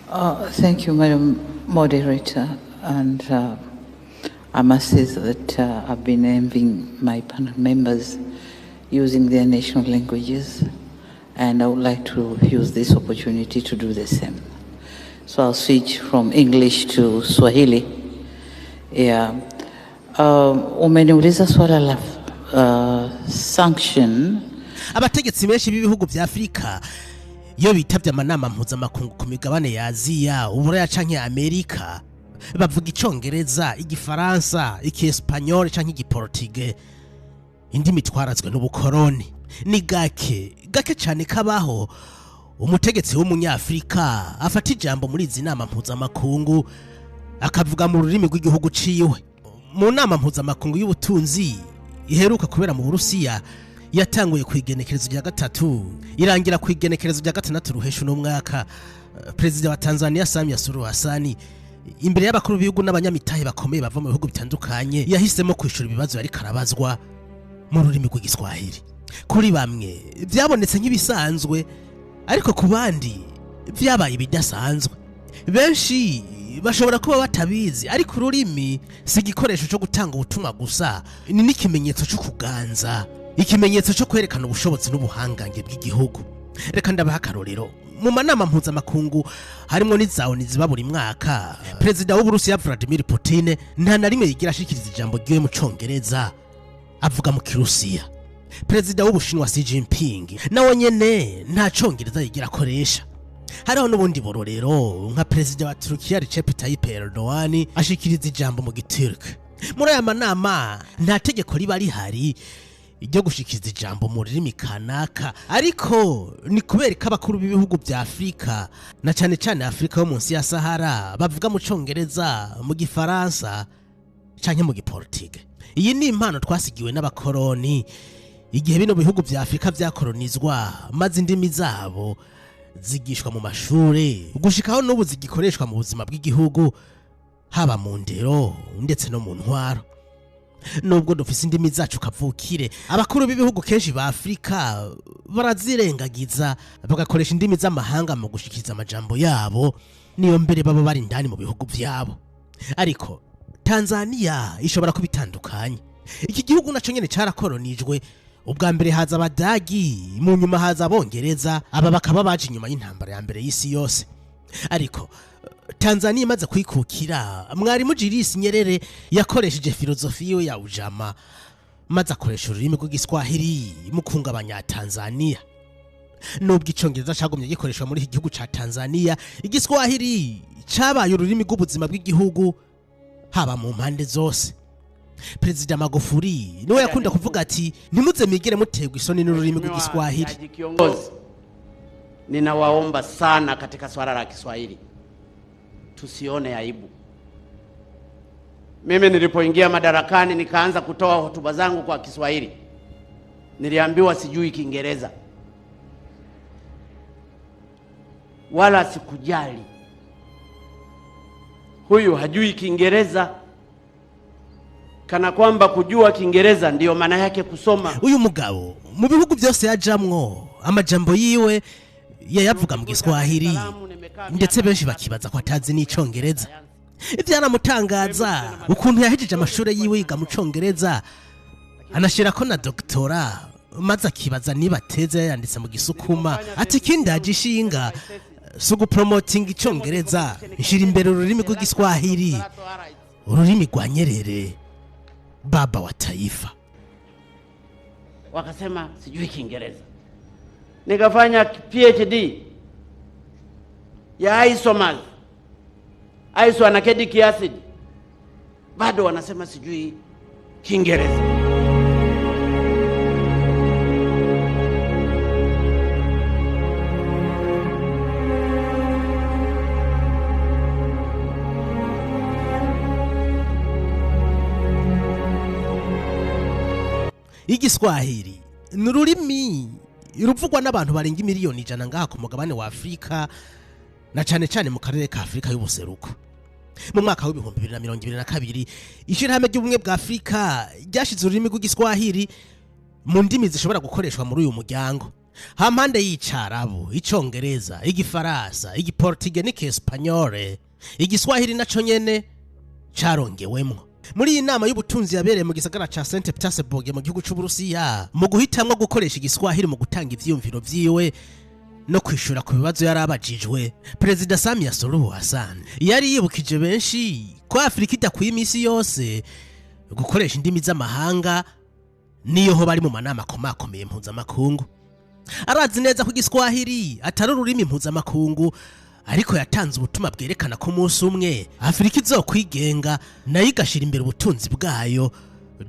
Thank you, Madam Moderator. And I must say that I've been envying my panel members using their national languages, and I would like to use this opportunity to do the same. So I'll switch from English to Swahili. Yeah. Umeniuliza swala la sanction. Abategetsi benshi b'ibihugu vya Afrika iyo bitavye amanama mpuzamakungu ku migabane ya Aziya, Uburaya canke Amerika, bavuga icongereza, igifaransa, ikiespanyol canke igiportuge, indimi twarazwe n'ubukoroni. Ni gake cane kabaho umutegetsi w'umunyafrika afata ijambo muri izi nama mpuzamakungu akavuga mu rurimi rw'igihugu ciwe. Mu nama mpuzamakungu y'ubutunzi iheruka kubera mu Burusiya yatanguye kwigenekerezo rya gatatu irangira kwigenekerezo rya gatandatu ruhesha no mwaka, President wa Tanzania Samia Suluhu Hassan imbere y'abakuru b'ibihugu n'abanyamitahe bakomeye bava mu bihugu bitandukanye yahisemo kwishura ibibazo yari karabazwa mu rurimi rw'igiswahili. Kuri bamwe byabonetse nk'ibisanzwe, ariko ku bandi byabaye bidasanzwe. Benshi bashobora kuba batabizi, ariko ururimi si igikoresho cyo gutanga ubutumwa gusa, ni n'ikimenyetso cyo kuganza, ikimenyetso cyo kwerekana ubushobozi n'ubuhangange bw'igihugu. Reka ndabaha akarorero. Mu manama mpuzamakungu harimo n'izawoni ziba buri mwaka, Perezida w'Uburusiya Vladimir Putin nta na rimwe yigira ashikiriza ijambo ryiwe mu Congereza, avuga mu Kirusiya. Perezida w'Ubushinwa Xi Jinping nawe nyene nta Congereza yigira akoresha. Hariho n'ubundi bororero nka Perezida wa Turkiya Recep Tayyip Erdogan ashikiriza ijambo mu Giturk. Muri aya manama nta tegeko riba rihari iryo gushikiriza ijambo mu rurimi kanaka, ariko ni kubera ko abakuru b'ibihugu vya Afrika na cane cane Afrika yo munsi ya Sahara bavuga mu Congereza, mu Gifaransa canke mu Giportuge. Iyi ni impano twasigiwe n'abakoroni igihe bino bihugu vya Afrika vyakolonizwa, maze indimi zabo zigishwa mu mashure gushikaho n'ubu zigikoreshwa mu buzima bw'igihugu, haba mu ndero ndetse no mu ntwaro. Nubwo dufise indimi zacu kavukire, abakuru b'ibihugu kenshi ba Afrika barazirengagiza bagakoresha indimi z'amahanga mu gushikiriza amajambo yabo, niyo mbere baba bari indani mu bihugu vyabo. Ariko Tanzania ishobora kubitandukanya. Iki gihugu naco nyene carakolonijwe, ubwa mbere haza Abadagi, mu nyuma haza Abongereza, aba bakaba baje inyuma y'intambara ya mbere y'isi yose. Ariko Tanzania imaze kwikukira, Mwarimu Julius Nyerere yakoresheje filozofi yiwe ya ujama, maze akoresha ururimi rw'igiswahili mu kunga abanyatanzania. Nubwo icongereza cagumye gikoreshwa muri iki gihugu ca Tanzania, igiswahili cabaye ururimi rw'ubuzima bw'igihugu haba mu mpande zose. Perezida Magufuli niwe yakunda kuvuga ati ntimuze migire mutegwa isoni n'ururimi rw'igiswahili. Ninawaomba sana katika swala la Kiswahili tusione aibu. Mimi nilipoingia madarakani nikaanza kutoa hotuba zangu kwa Kiswahili, niliambiwa sijui Kiingereza, wala sikujali. Huyu hajui Kiingereza, kana kwamba kujua Kiingereza ndiyo maana yake kusoma. Uyu mugabo mu bihugu byose yajamwo amajambo yiwe yayavuga mu Giswahili, ndetse benshi bakibaza ko atazi n'icongereza. Ivyaramutangaza ukuntu yahejeje amashure yiwe yiga mu Congereza, anashira ko na doktora, maze akibaza niba ateze yanditse mu Gisukuma, ati kindi ajishinga so promoting icongereza, nshira imbere ururimi rw'igiswahili, ururimi rwa Nyerere, baba wa taifa. Wakasema sijui Kiingereza. Nikafanya PhD ya isomaz, isoanacetic acid, bado wanasema sijui Kiingereza. Igiswahili ni ururimi ruvugwa n'abantu barenga miliyoni 100 ngaha ku mugabane wa Afrika, na cane cane mu karere ka Afrika y'ubuseruko. Mu mwaka wa 2022 ishirahamwe ry'ubumwe bwa Afrika ryashize ururimi rw'igiswahili mu ndimi zishobora gukoreshwa muri uyu muryango. hampande y'Icarabu, Icongereza, Igifaransa, Igiportuge n'Ikiespanyole, Igiswahili naco nyene carongewemwo. Muri iyi nama y'ubutunzi yabereye mu gisagara ca St. Petersburg mu gihugu c'Uburusiya, mu guhitamwo gukoresha Igiswahili mu gutanga ivyiyumviro vyiwe no kwishura ku bibazo yarabajijwe, Perezida Samia Suluhu Hassan yari yibukije benshi ko Afrika idakwiye imisi yose gukoresha indimi z'amahanga niyo ho bari mu manama komakomeye mpuzamakungu. Arazi neza ko Igiswahili atari ururimi mpuzamakungu, ariko yatanze ubutumwa bwerekana ko umunsi umwe Afrika izokwigenga nayo igashira imbere ubutunzi bwayo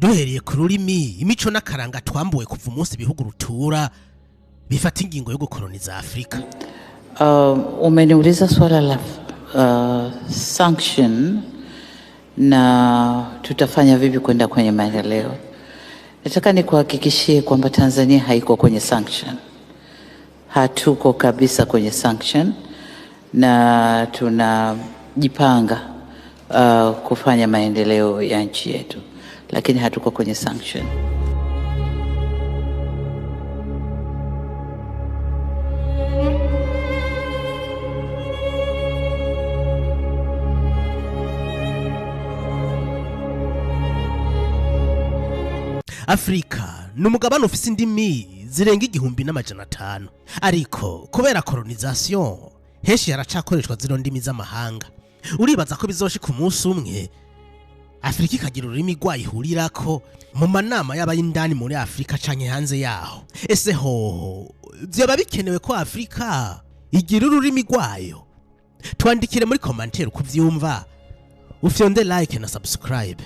duhereye ku rurimi, imico n'akaranga twambuwe kuva umunsi ibihugu rutura bifata ingingo yo gukoloniza Afrika. Umeniuliza swala la sanction na tutafanya vipi kwenda kwenye maendeleo. Nataka nikuhakikishie kwamba Tanzania haiko kwenye sanction. Hatuko kabisa kwenye sanction, na tunajipanga kufanya maendeleo ya nchi yetu, lakini hatuko kwenye sanction. Afrika numugabano ufise indimi zirenga 1,500, ariko kubera colonization heshi yaracakoreshwa zino ndimi z'amahanga. Uribaza ko bizoshika umunsi umwe Afrika ikagira ururimi rwayihurirako mu manama y'abayindani muri Afrika canke hanze yaho? Ese hoho vyoba bikenewe ko Afrika igira ururimi rwayo? Twandikire muri commentaire kuvyumva, ufyonde like na subscribe.